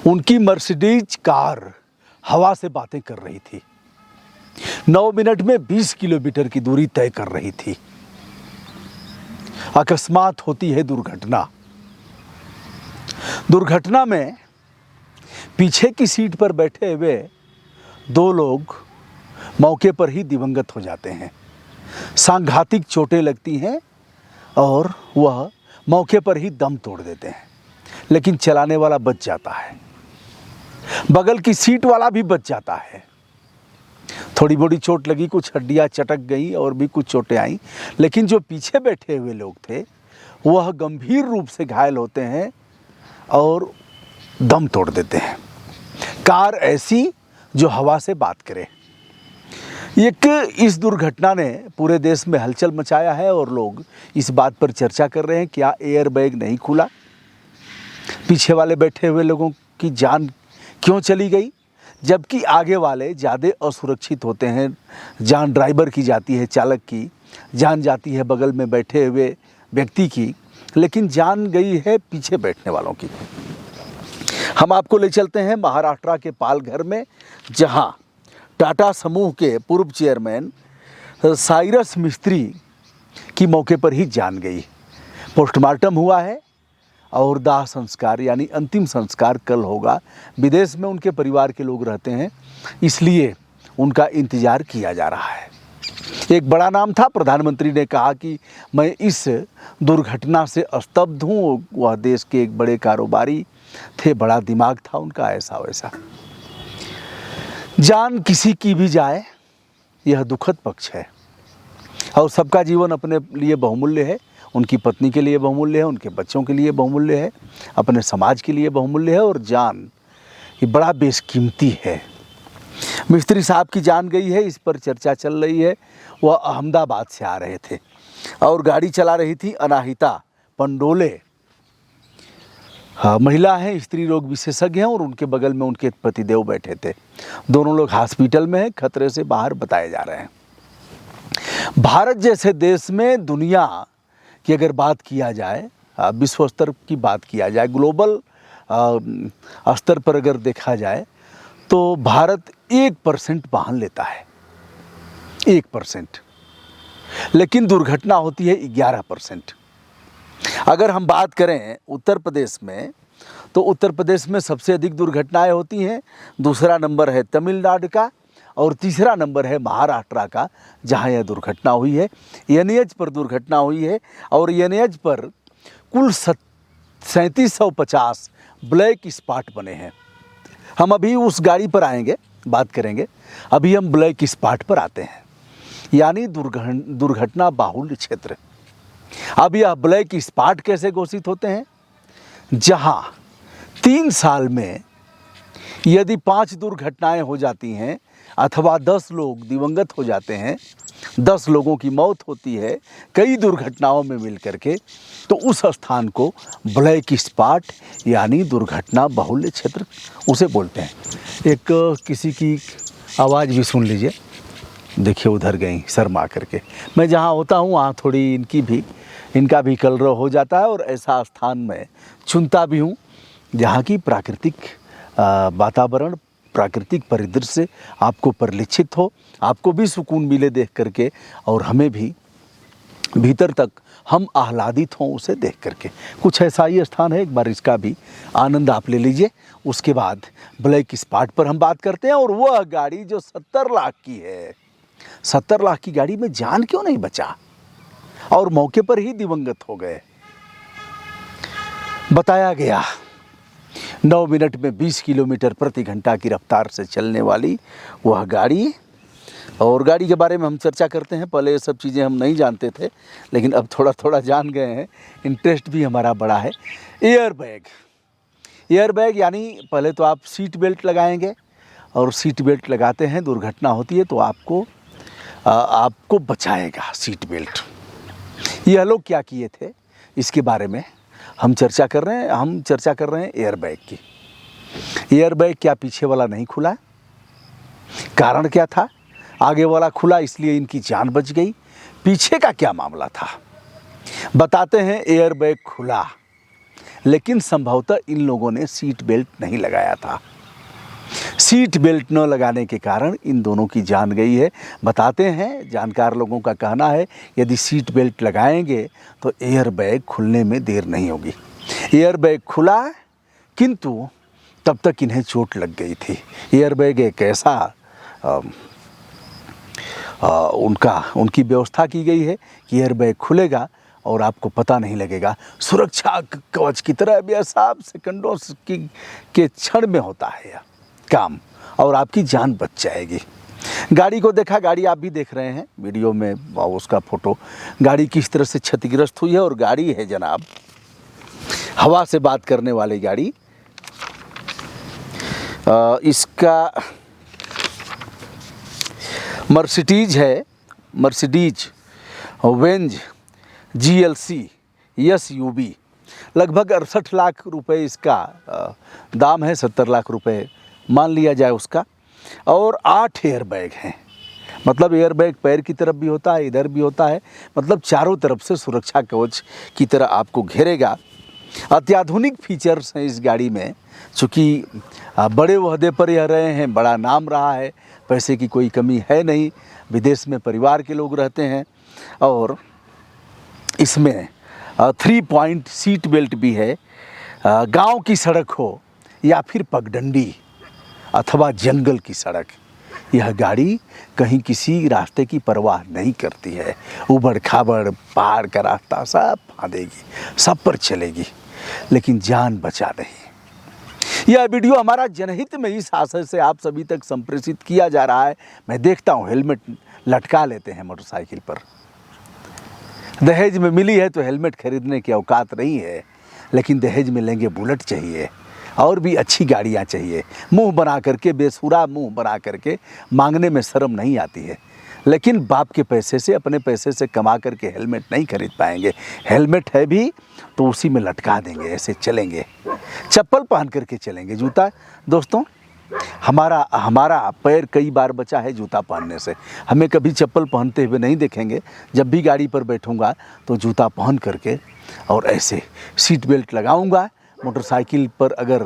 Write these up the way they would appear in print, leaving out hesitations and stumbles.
उनकी Mercedes car हवा से बातें कर रही थी। 9 मिनट में 20 किलोमीटर की दूरी तय कर रही थी। अकस्मात होती है दुर्घटना। दुर्घटना में पीछे की सीट पर बैठे हुए 2 लोग मौके पर ही दिवंगत हो जाते हैं। सांघातिक चोटें लगती हैं और वह मौके पर ही दम तोड़ देते हैं, लेकिन चलाने वाला बच जाता है। बगल की सीट वाला भी बच जाता है। थोड़ी बड़ी चोट लगी, कुछ हड्डियां चटक गई और भी कुछ चोटें आईं, लेकिन जो पीछे बैठे हुए लोग थे वह गंभीर रूप से घायल होते हैं और दम तोड़ देते हैं। कार ऐसी जो हवा से बात करे। इस दुर्घटना ने पूरे देश में हलचल मचाया है और लोग इस बात पर चर्चा कर रहे हैं, क्या एयर बैग नहीं खुला? पीछे वाले बैठे हुए लोगों की जान क्यों चली गई, जबकि आगे वाले ज़्यादा असुरक्षित होते हैं। जान ड्राइवर की जाती है, चालक की जान जाती है, बगल में बैठे हुए व्यक्ति की, लेकिन जान गई है पीछे बैठने वालों की। हम आपको ले चलते हैं महाराष्ट्र के पालघर में, जहां टाटा समूह के पूर्व चेयरमैन साइरस मिस्त्री की मौके पर ही जान गई। पोस्टमार्टम हुआ है और दाह संस्कार यानी अंतिम संस्कार कल होगा। विदेश में उनके परिवार के लोग रहते हैं, इसलिए उनका इंतज़ार किया जा रहा है। एक बड़ा नाम था। प्रधानमंत्री ने कहा कि मैं इस दुर्घटना से स्तब्ध हूँ। वह देश के एक बड़े कारोबारी थे, बड़ा दिमाग था उनका, ऐसा वैसा। जान किसी की भी जाए यह दुखद पक्ष है और सबका जीवन अपने लिए बहुमूल्य है। उनकी पत्नी के लिए बहुमूल्य है, उनके बच्चों के लिए बहुमूल्य है, अपने समाज के लिए बहुमूल्य है और जान ये बड़ा बेशकीमती है। मिस्त्री साहब की जान गई है, इस पर चर्चा चल रही है। वह अहमदाबाद से आ रहे थे और गाड़ी चला रही थी अनाहिता पंडोले। महिला हैं, स्त्री रोग विशेषज्ञ हैं और उनके बगल में उनके पतिदेव बैठे थे। दोनों लोग हॉस्पिटल में हैं, खतरे से बाहर बताए जा रहे हैं। भारत जैसे देश में दुनिया की अगर बात किया जाए, विश्व स्तर की बात किया जाए, ग्लोबल स्तर पर अगर देखा जाए तो भारत 1% वाहन लेता है, 1%, लेकिन दुर्घटना होती है 11%। अगर हम बात करें उत्तर प्रदेश में, तो उत्तर प्रदेश में सबसे अधिक दुर्घटनाएं होती हैं। दूसरा नंबर है तमिलनाडु का और तीसरा नंबर है महाराष्ट्र का, जहां यह दुर्घटना हुई है। एनएच पर दुर्घटना हुई है और एनएच पर कुल 3750 ब्लैक स्पॉट बने हैं। हम अभी उस गाड़ी पर आएंगे, बात करेंगे। अभी हम ब्लैक स्पॉट पर आते हैं, यानी दुर्घटना बाहुल्य क्षेत्र। अब यह ब्लैक स्पॉट कैसे घोषित होते हैं? जहां 3 साल में यदि 5 दुर्घटनाएं हो जाती हैं अथवा 10 लोग दिवंगत हो जाते हैं, 10 लोगों की मौत होती है कई दुर्घटनाओं में मिलकर के, तो उस स्थान को ब्लैक स्पॉट यानी दुर्घटना बाहुल्य क्षेत्र उसे बोलते हैं। एक किसी की आवाज़ भी सुन लीजिए। देखिए उधर गई शर्मा करके। मैं जहाँ होता हूँ वहाँ थोड़ी इनका भी कलरव हो जाता है और ऐसा स्थान में चुनता भी हूँ जहाँ की प्राकृतिक वातावरण, प्राकृतिक परिदृश्य आपको परिलक्षित हो, आपको भी सुकून मिले देख करके और हमें भी भीतर तक हम आह्लादित हों उसे देख करके। कुछ ऐसा ही स्थान है, एक बार इसका भी आनंद आप ले लीजिए। उसके बाद ब्लैक स्पॉट पर हम बात करते हैं और वह गाड़ी जो 70 लाख की है, 70 लाख की गाड़ी में जान क्यों नहीं बचा और मौके पर ही दिवंगत हो गए। बताया गया 9 मिनट में 20 किलोमीटर प्रति घंटा की रफ्तार से चलने वाली वह गाड़ी, और गाड़ी के बारे में हम चर्चा करते हैं। पहले ये सब चीज़ें हम नहीं जानते थे, लेकिन अब थोड़ा थोड़ा जान गए हैं। इंटरेस्ट भी हमारा बड़ा है। एयर बैग यानी पहले तो आप सीट बेल्ट लगाएंगे और सीट बेल्ट लगाते हैं, दुर्घटना होती है तो आपको बचाएगा सीट बेल्ट। यह लोग क्या किए थे इसके बारे में हम चर्चा कर रहे हैं। हम चर्चा कर रहे हैं एयर बैग की। एयर बैग क्या पीछे वाला नहीं खुला? कारण क्या था? आगे वाला खुला इसलिए इनकी जान बच गई। पीछे का क्या मामला था बताते हैं। एयर बैग खुला लेकिन संभवतः इन लोगों ने सीट बेल्ट नहीं लगाया था। सीट बेल्ट न लगाने के कारण इन दोनों की जान गई है। बताते हैं, जानकार लोगों का कहना है यदि सीट बेल्ट लगाएंगे तो एयर बैग खुलने में देर नहीं होगी। एयर बैग खुला, किंतु तब तक इन्हें चोट लग गई थी। एयर बैग एक ऐसा उनकी व्यवस्था की गई है कि एयर बैग खुलेगा और आपको पता नहीं लगेगा। सुरक्षा कवच की तरह बेहिसाब सेकंडों के क्षण में होता है यह काम और आपकी जान बच जाएगी। गाड़ी को देखा, गाड़ी आप भी देख रहे हैं वीडियो में उसका फोटो। गाड़ी किस तरह से क्षतिग्रस्त हुई है और गाड़ी है जनाब हवा से बात करने वाली गाड़ी। इसका मर्सिडीज है, मर्सिडीज वेंज GLC SUV। लगभग 68 लाख रुपए इसका दाम है, 70 लाख रुपए मान लिया जाए उसका। और 8 एयर बैग हैं, मतलब एयर बैग पैर की तरफ भी होता है, इधर भी होता है, मतलब चारों तरफ से सुरक्षा कवच की तरह आपको घेरेगा। अत्याधुनिक फीचर्स हैं इस गाड़ी में, चूँकि बड़े ओहदे पर यह रहे हैं, बड़ा नाम रहा है, पैसे की कोई कमी है नहीं, विदेश में परिवार के लोग रहते हैं। और इसमें 3 पॉइंट सीट बेल्ट भी है। गांव की सड़क हो या फिर पगडंडी अथवा जंगल की सड़क, यह गाड़ी कहीं किसी रास्ते की परवाह नहीं करती है। उबड़ खाबड़ पहाड़ का रास्ता सब फाँदेगी, सब पर चलेगी, लेकिन जान बचा नहीं। यह वीडियो हमारा जनहित में इस आशय से आप सभी तक संप्रेषित किया जा रहा है। मैं देखता हूँ हेलमेट लटका लेते हैं मोटरसाइकिल पर। दहेज में मिली है तो हेलमेट खरीदने की औकात नहीं है, लेकिन दहेज में लेंगे बुलेट चाहिए और भी अच्छी गाड़ियाँ चाहिए। मुंह बना करके, बेसुरा मुंह बना करके मांगने में शर्म नहीं आती है, लेकिन बाप के पैसे से, अपने पैसे से कमा करके हेलमेट नहीं खरीद पाएंगे। हेलमेट है भी तो उसी में लटका देंगे, ऐसे चलेंगे, चप्पल पहन करके चलेंगे। जूता दोस्तों, हमारा पैर कई बार बचा है जूता पहनने से। हमें कभी चप्पल पहनते हुए नहीं देखेंगे। जब भी गाड़ी पर बैठूंगा तो जूता पहन करके और ऐसे सीट बेल्ट लगाऊंगा। मोटरसाइकिल पर अगर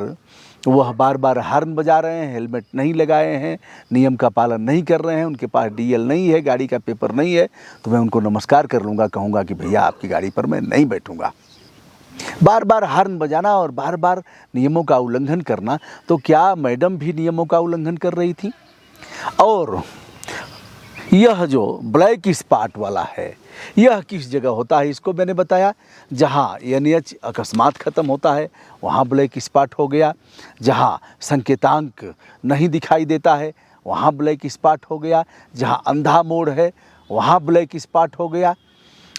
वह बार बार हॉर्न बजा रहे हैं, हेलमेट नहीं लगाए हैं, नियम का पालन नहीं कर रहे हैं, उनके पास DL नहीं है, गाड़ी का पेपर नहीं है, तो मैं उनको नमस्कार कर लूँगा, कहूँगा कि भैया आपकी गाड़ी पर मैं नहीं बैठूँगा। बार बार हॉर्न बजाना और बार बार नियमों का उल्लंघन करना, तो क्या मैडम भी नियमों का उल्लंघन कर रही थी? और यह जो ब्लैक स्पॉट वाला है, यह किस जगह होता है इसको मैंने बताया। जहाँ NH अकस्मात ख़त्म होता है वहाँ ब्लैक स्पॉट हो गया, जहाँ संकेतांक नहीं दिखाई देता है वहाँ ब्लैक स्पॉट हो गया, जहाँ अंधा मोड़ है वहाँ ब्लैक स्पॉट हो गया।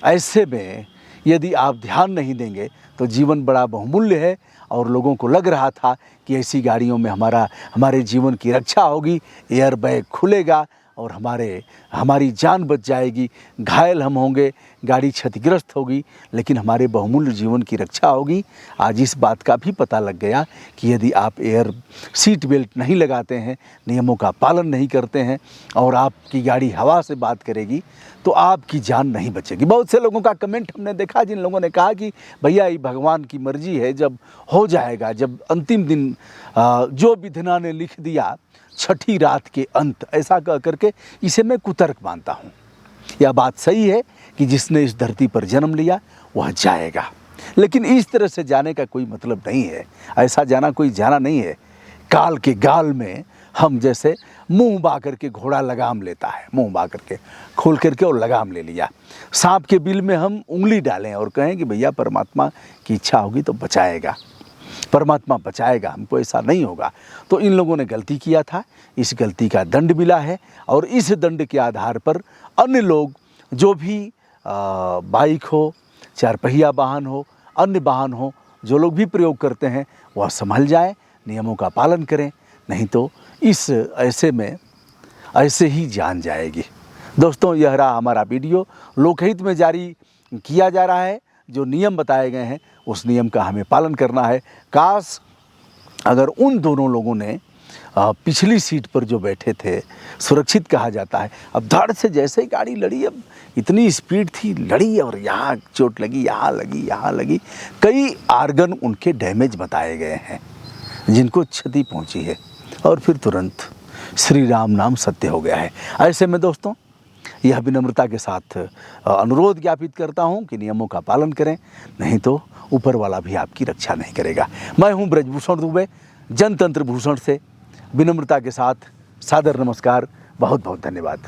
ऐसे में यदि आप ध्यान नहीं देंगे तो जीवन बड़ा बहुमूल्य है और लोगों को लग रहा था कि ऐसी गाड़ियों में हमारे जीवन की रक्षा होगी, एयर बैग खुलेगा और हमारी जान बच जाएगी, घायल हम होंगे, गाड़ी क्षतिग्रस्त होगी, लेकिन हमारे बहुमूल्य जीवन की रक्षा होगी। आज इस बात का भी पता लग गया कि यदि आप सीट बेल्ट नहीं लगाते हैं, नियमों का पालन नहीं करते हैं और आपकी गाड़ी हवा से बात करेगी तो आपकी जान नहीं बचेगी। बहुत से लोगों का कमेंट हमने देखा, जिन लोगों ने कहा कि भैया ये भगवान की मर्जी है, जब हो जाएगा, जब अंतिम दिन जो विधना ने लिख दिया छठी रात के अंत, ऐसा कह करके इसे मैं कुतर्क मानता हूँ। यह बात सही है कि जिसने इस धरती पर जन्म लिया वह जाएगा, लेकिन इस तरह से जाने का कोई मतलब नहीं है। ऐसा जाना कोई जाना नहीं है। काल के गाल में हम जैसे मुंह बा करके घोड़ा लगाम लेता है, मुंह बा करके खोल करके और लगाम ले लिया। सांप के बिल में हम उंगली डालें और कहें कि भैया परमात्मा की इच्छा होगी तो बचाएगा, परमात्मा बचाएगा, हमको ऐसा नहीं होगा। तो इन लोगों ने गलती किया था, इस गलती का दंड मिला है और इस दंड के आधार पर अन्य लोग जो भी बाइक हो, 4 पहिया वाहन हो, अन्य वाहन हो, जो लोग भी प्रयोग करते हैं वह संभल जाए, नियमों का पालन करें, नहीं तो इस ऐसे में ऐसे ही जान जाएगी। दोस्तों, यह रहा हमारा वीडियो, लोकहित में जारी किया जा रहा है। जो नियम बताए गए हैं उस नियम का हमें पालन करना है। काश अगर उन दोनों लोगों ने पिछली सीट पर जो बैठे थे सुरक्षित कहा जाता है। अब धड़ से जैसे ही गाड़ी लड़ी, अब इतनी स्पीड थी, लड़ी और यहाँ चोट लगी, यहाँ लगी, यहाँ लगी। कई आर्गन उनके डैमेज बताए गए हैं जिनको क्षति पहुँची है, और फिर तुरंत श्री राम नाम सत्य हो गया है। ऐसे में दोस्तों यह विनम्रता के साथ अनुरोध ज्ञापित करता हूँ कि नियमों का पालन करें, नहीं तो ऊपर वाला भी आपकी रक्षा नहीं करेगा। मैं हूँ ब्रजभूषण दुबे, जनतंत्र भूषण से विनम्रता के साथ सादर नमस्कार। बहुत बहुत धन्यवाद।